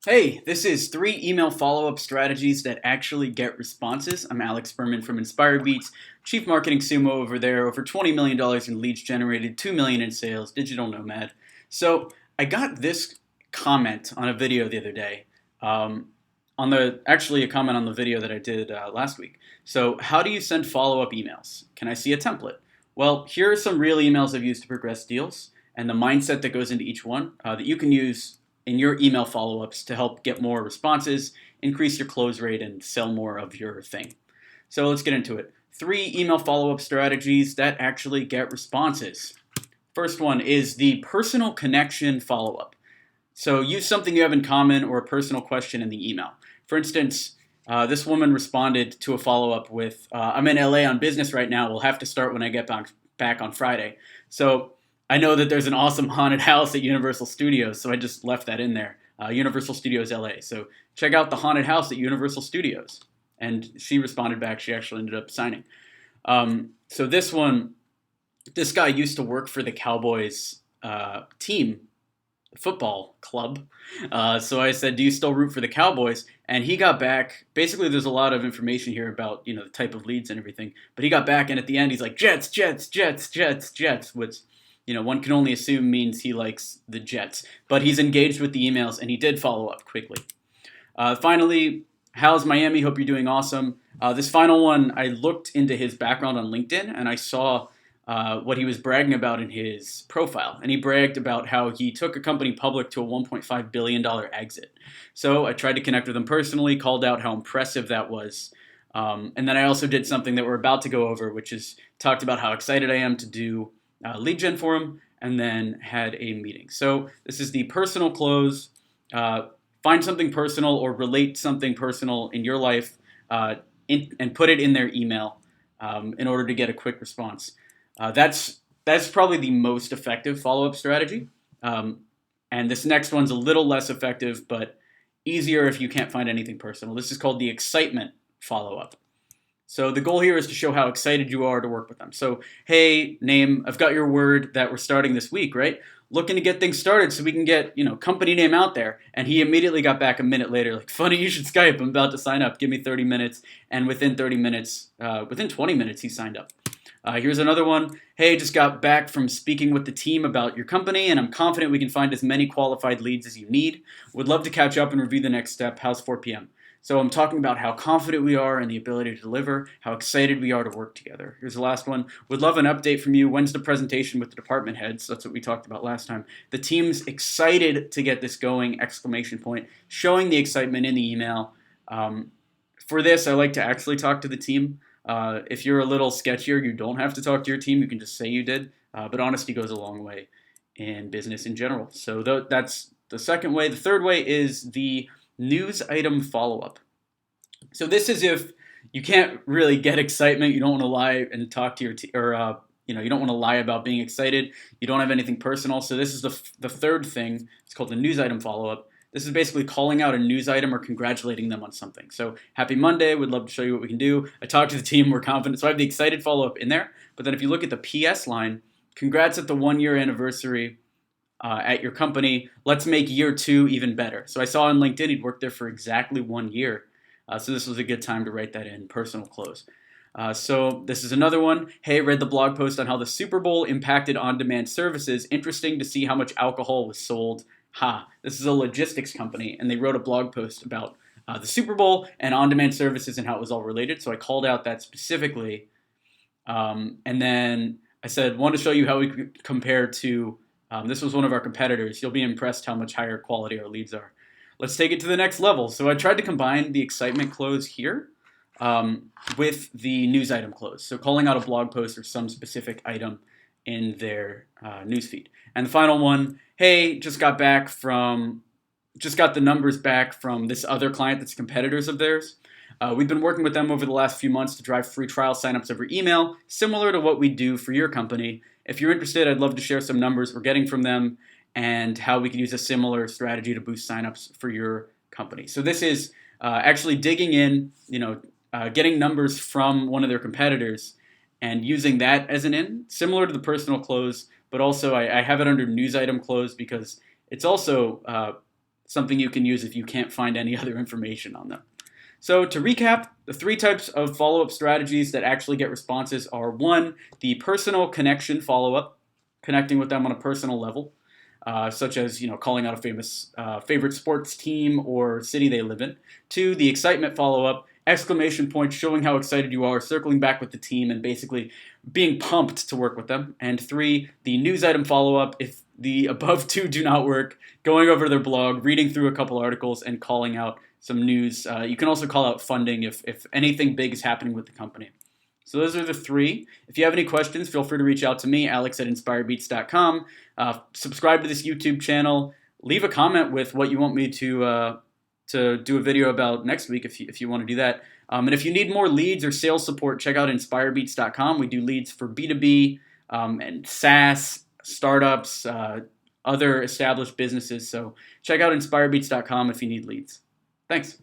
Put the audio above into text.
Hey, this is 3 email follow-up strategies that actually get responses. I'm Alex Berman from Inspire Beats, Chief Marketing Sumo over there, over $20 million in leads generated, $2 million in sales, digital nomad. So I got this comment on a video the other day, actually a comment on the video that I did last week. So how do you send follow-up emails? Can I see a template? Well, here are some real emails I've used to progress deals and the mindset that goes into each one that you can use in your email follow-ups to help get more responses, increase your close rate, and sell more of your thing. So let's get into it. 3 email follow-up strategies that actually get responses. First one is the personal connection follow-up. So use something you have in common or a personal question in the email. For instance, this woman responded to a follow-up with, I'm in LA on business right now. We'll have to start when I get back on Friday. So I know that there's an awesome haunted house at Universal Studios, so I just left that in there. Universal Studios LA. So check out the haunted house at Universal Studios. And she responded back. She actually ended up signing. So this guy used to work for the Cowboys team football club. So I said, "Do you still root for the Cowboys?" And he got back. Basically, there's a lot of information here about the type of leads and everything. But he got back, and at the end, he's like, "Jets, Jets, Jets, Jets, Jets," which one can only assume means he likes the Jets. But he's engaged with the emails, and he did follow up quickly. Finally, how's Miami? Hope you're doing awesome. This final one, I looked into his background on LinkedIn, and I saw what he was bragging about in his profile. And he bragged about how he took a company public to a $1.5 billion exit. So I tried to connect with him personally, called out how impressive that was. And then I also did something that we're about to go over, which is talked about how excited I am to do lead gen for him, and then had a meeting. So this is the personal close. Find something personal or relate something personal in your life and put it in their email in order to get a quick response. That's probably the most effective follow-up strategy. And this next one's a little less effective, but easier if you can't find anything personal. This is called the excitement follow-up. So the goal here is to show how excited you are to work with them. So, hey, name, I've got your word that we're starting this week, right? Looking to get things started so we can get, company name out there. And he immediately got back a minute later, like, funny, you should Skype. I'm about to sign up. Give me 30 minutes. And within 20 minutes, he signed up. Here's another one. Hey, just got back from speaking with the team about your company, and I'm confident we can find as many qualified leads as you need. Would love to catch up and review the next step. How's 4 p.m.? So I'm talking about how confident we are in the ability to deliver, how excited we are to work together. Here's the last one. Would love an update from you. When's the presentation with the department heads? That's what we talked about last time. The team's excited to get this going, exclamation point, showing the excitement in the email. For this, I like to actually talk to the team. If you're a little sketchier, you don't have to talk to your team. You can just say you did. But honesty goes a long way in business in general. So that's the second way. The third way is the news item follow-up. So this is if you can't really get excitement, you don't want to lie and talk to your team, or you don't want to lie about being excited. You don't have anything personal. So this is the third thing. It's called the news item follow-up. This is basically calling out a news item or congratulating them on something. So happy Monday. Would love to show you what we can do. I talked to the team. We're confident. So I have the excited follow-up in there. But then if you look at the PS line, congrats at the 1-year anniversary at your company. Let's make year 2 even better. So I saw on LinkedIn he'd worked there for exactly 1 year. So this was a good time to write that in, personal close. So this is another one. Hey, read the blog post on how the Super Bowl impacted on-demand services. Interesting to see how much alcohol was sold. This is a logistics company, and they wrote a blog post about the Super Bowl and on-demand services and how it was all related. So I called out that specifically. And then I said, want to show you how we could compare to this was one of our competitors. You'll be impressed how much higher quality our leads are. Let's take it to the next level. So I tried to combine the excitement close here with the news item close. So calling out a blog post or some specific item in their newsfeed. And the final one, hey, just got the numbers back from this other client that's competitors of theirs. We've been working with them over the last few months to drive free trial signups over email, similar to what we do for your company. If you're interested, I'd love to share some numbers we're getting from them and how we can use a similar strategy to boost signups for your company. So this is actually digging in, getting numbers from one of their competitors and using that as an in, similar to the personal close, but also I have it under news item close because it's also something you can use if you can't find any other information on them. So to recap, the 3 types of follow-up strategies that actually get responses are: 1, the personal connection follow-up, connecting with them on a personal level, such as calling out a famous favorite sports team or city they live in. 2, the excitement follow-up, exclamation points showing how excited you are, circling back with the team and basically being pumped to work with them. And 3, the news item follow-up. If the above 2 do not work, going over their blog, reading through a couple articles, and calling out some news. You can also call out funding if anything big is happening with the company. So those are the 3. If you have any questions, feel free to reach out to me, alex@inspiredbeats.com. Subscribe to this YouTube channel. Leave a comment with what you want me to do a video about next week if you want to do that. And if you need more leads or sales support, check out inspiredbeats.com. We do leads for B2B and SaaS, startups, other established businesses. So check out inspiredbeats.com if you need leads. Thanks.